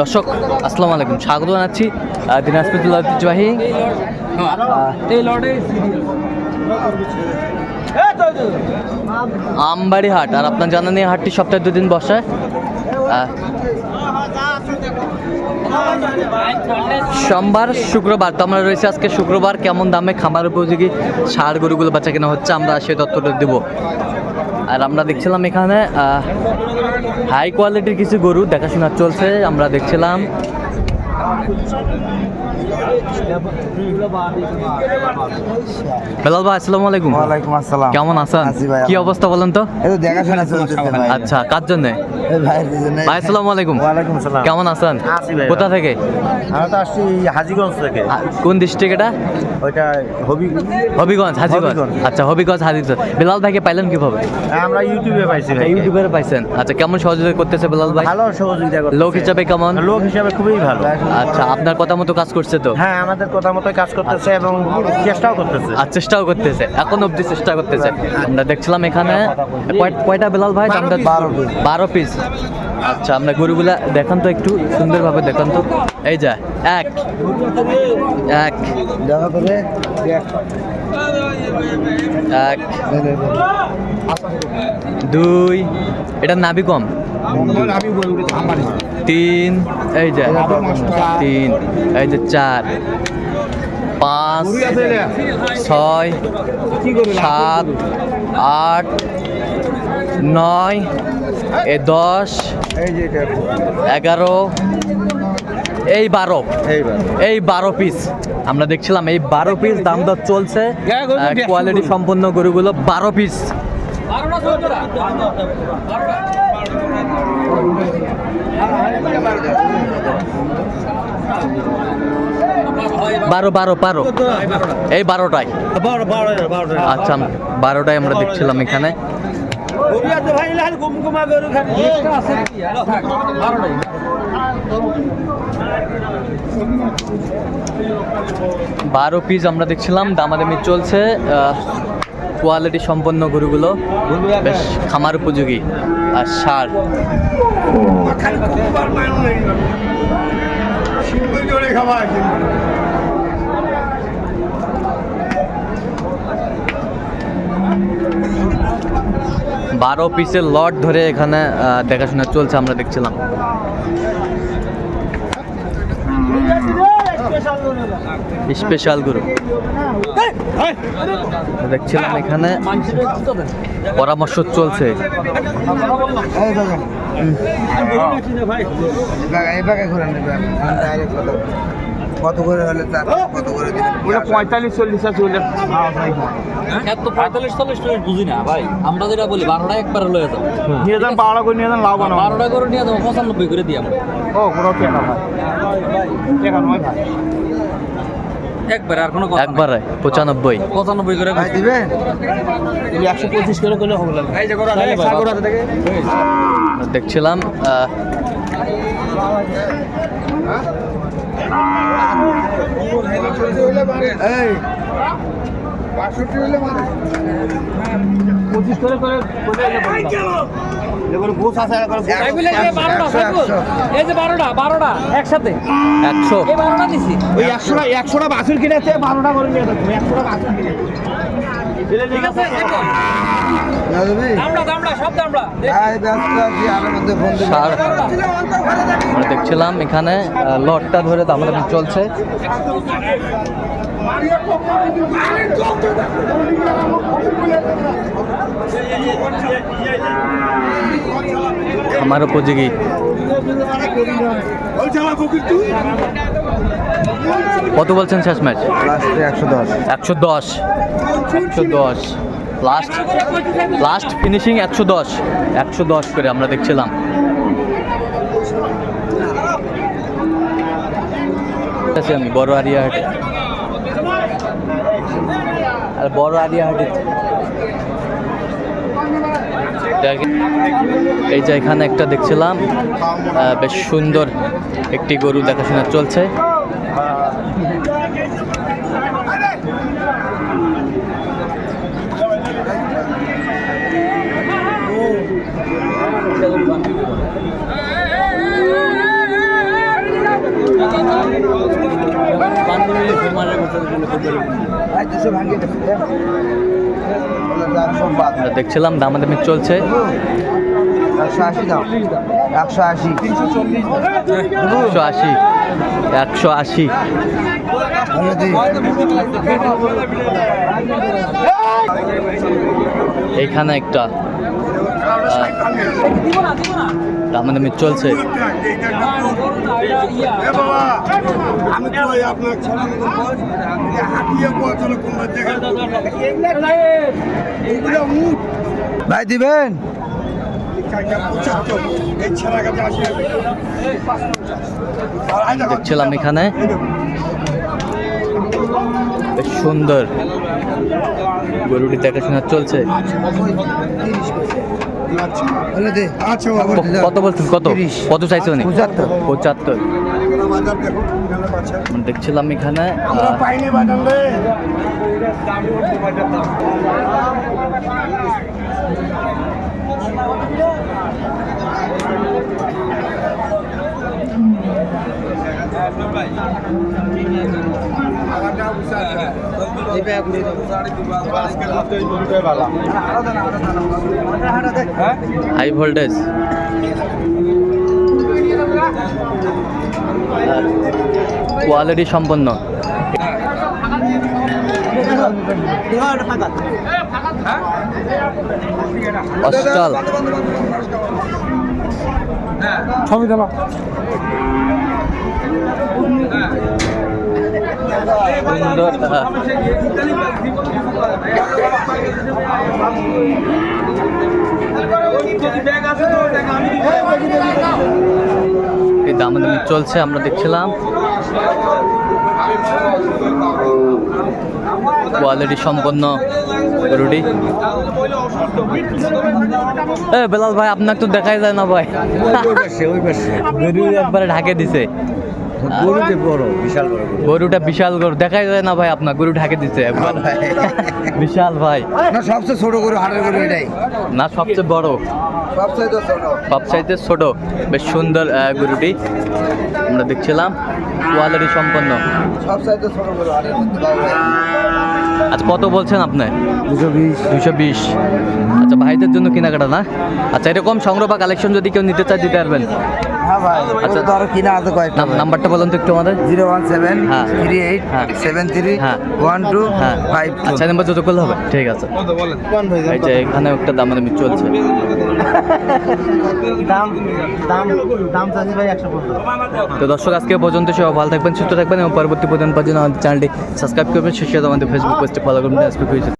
দর্শক আসসালামু আলাইকুম, স্বাগত জানাচ্ছি দিনাজপুর ঐতিহ্যবাহী আমবাড়ি হাট। আর আপনার জানেন এই হাটটি সপ্তাহে 2 দিন বসে। সোমবার শুক্রবার, তো আমরা রয়েছে আজকে শুক্রবার। কেমন দামে খামার উপযোগী ষাঁড় গরুগুলো বাচ্চা কেনা হচ্ছে আমরা সেই তথ্যটা দেবো। আর আমরা দেখছিলাম এখানে হাই কোয়ালিটির কিছু গরু দেখাশোনা চলছে। আমরা দেখছিলাম বেলাল ভাই, আসসালামু আলাইকুম। ওয়ালাইকুম আসসালাম। কেমন আছেন? কি অবস্থা বলেন তো? এই তো দেখাশোনা চলতেছে ভাই। আচ্ছা, কার জন্য? এই ভাইয়ের জন্য। ভাই আসসালামু আলাইকুম। ওয়ালাইকুম আসসালাম। কেমন আছেন? আছি ভাই। কোথা থেকে? আমরা তো আসছি হাজীগঞ্জ থেকে। কোন ডিস্ট্রিক্ট এটা? ওইটা হবিগঞ্জ, হাজীগঞ্জ। আচ্ছা, হবিগঞ্জ, হাজীগঞ্জ। বেলাল ভাইকে পাইলেন কিভাবে? আমরা ইউটিউবে পাইছি ভাই। ইউটিউবে পাইছেন? আচ্ছা, কেমন সহযোগিতা করতেছে বেলাল ভাই? ভালো সহযোগিতা করছে। লোক হিসাবে কেমন? লোক হিসাবে খুবই ভালো। আচ্ছা, আপনার কথা মতো কাজ করছে তো? হ্যাঁ, আমাদের কথা মতোই কাজ করতেছে এবং চেষ্টাও করতেছে। আর চেষ্টাও করতেছে, এখন অবধি চেষ্টা করতেছে। আমরা দেখছিলাম এখানে কয়টা বেলাল ভাই? 12 পিস। আচ্ছা, আমরা গরুগুলা দেখান তো একটু সুন্দরভাবে দেখান তো। এই যা এক দেখা করে এক, দুই, এটা নাভি কম, 3, এই যে 3, এই যে 4, 5, 6, 7, 8, 9, 10, 11, এই 12 পিস আমরা দেখছিলাম। এই 12 পিস দাম দর চলছে। কোয়ালিটি সম্পন্ন গরুগুলো 12 পিস। বারো এই 12টায়। আচ্ছা, 12টায় আমরা দেখছিলাম এখানে। 12 পিস আমরা দেখছিলাম। দামাদামি চলছে। কোয়ালিটি সম্পন্ন গরুগুলো বেশ খামার উপযোগী আর ষাঁড়। বারো পিসের লট ধরে এখানে দেখাশোনা চলছে আমরা দেখছিলাম। স্পেশাল গরু দেখছিলাম এখানে, পরামর্শ চলছে। কত করে হলে কত করে দিবেন? 45-40 আছে হলে এত 45-40 বুঝি না ভাই। আমরা যেটা বলি 12টা একবারে লয়ে যাবো। নিয়ে যান 12 করে নিয়ে যান, লাভ না। 12টা করে নিয়ে যাবো, 95 করে দিই আমরা। ও কোনো টাকা ভাই, টাকা নয় ভাই, একবারে আর কোনো কথা একবারে 95 করে ভাই দিবেন। 125 করে করলে হবে না। এই যে গোড়া থেকে দেখছিলাম। এই 65 হলে মানে 25 করে এবার গোছ আছে আর এই যে 12টা একসাথে 100। এই 12টা দিছি। ওই 100টা বাছুর কিনেছে, 12টা করে নিয়ে যাচ্ছে। 100টা বাছুর কিনেছে, ঠিক আছে। দামড়া সব দামড়া আমরা দেখছিলাম এখানে লটটা ধরে দামাদামি চলছে। খামার উপযোগী কত বলছেন শেষ ম্যাচ? 110 লাস্ট ফিনিশিং 110 করে আমরা দেখছিলাম। আমি বড় আরিয়া হাটে, আর বড় আরিয়া হাটে এই যে এখানে একটা দেখছিলাম, বেশ সুন্দর একটি গরু দেখাশোনা চলছে। আমরা দেখছিলাম দামাদামি চলছে। 180 দাও, 180, 180, 180। এইখানে একটা দামাদামি চলছে। ভাই দিবেন? দেখছিলাম এখানে বেশ সুন্দর গরুটি দেখাশোনা চলছে। কত বলছেন? কত কত চাইছে উনি? 75। দেখছিলাম এখানে হাই ভোল্টেজ কোয়ালিটি সম্পন্ন। অস্টাল ছবি দেবা। সুন্দর এই দামাদামি চলছে আমরা দেখছিলাম। কোয়ালিটি সম্পন্ন গরুটি। বেলাল ভাই আপনাকে তো দেখাই যায় না ভাই, গরু একবারে ঢাকে দিছে। গরুটা বড়, বিশাল বড় গরু। গরুটা বিশাল গরু দেখাই যায় না ভাই, আপনার গরু ঢাকে দিচ্ছে একবার। বিশাল ভাই না, সবচেয়ে ছোট গরু হাটের গরু এটাই। না, সবচেয়ে বড়, সবচেয়ে ছোট। সবচাইতে ছোট। বেশ সুন্দর গরুটি আমরা দেখছিলাম, কোয়ালিটি সম্পন্ন। সবচেয়ে ছোট গরু হাটের মধ্যে বাবু ভাই। আচ্ছা কত বলছেন আপনি? 220। 220। আচ্ছা ভাইদের জন্য কেনাকাটা না? আচ্ছা এরকম সংগ্রহ বা কালেকশন যদি কেউ নিতে চায় দিতে পারবেন? হ্যাঁ ভাই, আচ্ছা। আচ্ছা ধরো কিনা আছে কয়েকটা। নাম্বারটা বলুন তো একটু আমাদের। 017 হ্যাঁ। 38 হ্যাঁ। 73 হ্যাঁ। 12 হ্যাঁ 52। আচ্ছা নাম্বার যত করলে হবে, ঠিক আছে। এই যে এখানে একটা দামাদামি চলছে। দাম চাচ্ছি ভাই 115। তো দর্শক আজকে পর্যন্ত সবাই ভালো থাকবেন, সুস্থ থাকবেন এবং পরবর্তী পর্যন্ত আমাদের চ্যানেলটি সাবস্ক্রাইব করবেন। শেষে আমাদের ফেসবুক পেজটি ফলো করবেন।